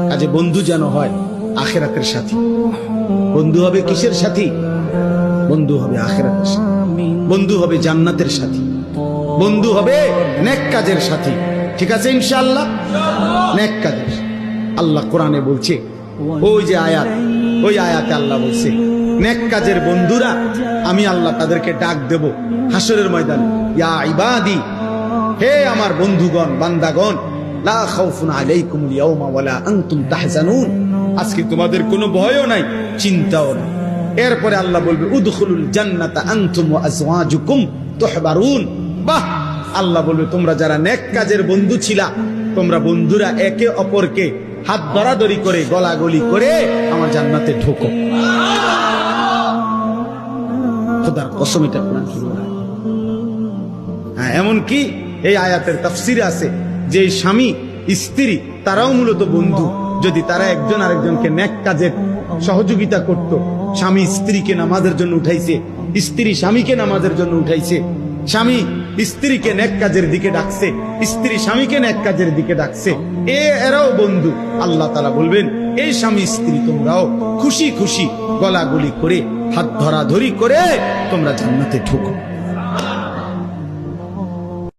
কাজে বন্ধু যেন হয় আখিরাতের সাথী। বন্ধু হবে কিসের সাথী? বন্ধু হবে আখিরাতের সাথী, বন্ধু হবে জান্নাতের সাথী, বন্ধু হবে নেক কাজের সাথী। ঠিক আছে ইনশাআল্লাহ? নেক কাজের। আল্লাহ কোরআনে বলছে, ওই যে আয়াত, ওই আয়াতে আল্লাহ বলছে নেক কাজের বন্ধুরা আমি আল্লাহ তাদেরকে ডাক দেব হাসরের ময়দানে, ইয়া ইবাদি, হে আমার বন্ধুগণ, বান্দাগণ, লা খাউফুন আলাইকুমুল ইয়াওমা ওয়ালা আনতুম তাহজানুন, আজকে তোমাদের কোনো ভয়ও নাই, চিন্তাও নাই। এরপরে আল্লাহ বলবে উদখুলুল জান্নাতা আনতুম ওয়া আজওয়াজুকুম তুহবারুন। বাহ! আল্লাহ বলবে তোমরা যারা নেক কাজের বন্ধু ছিলা, তোমরা বন্ধুরা একে অপরকে হাত ধরাধরি করে গলাগলি করে আমার জান্নাতে ঢোকো। খোদার কসম, এটা কোরআন শরীফ। হ্যাঁ, এমনকি এই আয়াতের তাফসিরে আছে যে স্বামী স্ত্রী তারাও মূলত বন্ধু। যদি তারা একজন আরেকজনকে নেক কাজের সহযোগিতা করত, স্বামী স্ত্রীকে নামাজের জন্য উঠাইছে, স্ত্রী স্বামীকে নামাজের জন্য উঠাইছে, স্বামী স্ত্রীকে নেক কাজের দিকে ডাকছে, স্ত্রী স্বামীকে নেক কাজের দিকে ডাকছে, এরাও বন্ধু। আল্লাহ তাআলা বলবেন এই স্বামী স্ত্রী তোমরাও খুশি খুশি গলাগলি করে হাত ধরাধরি করে তোমরা জান্নাতে ঢোকো।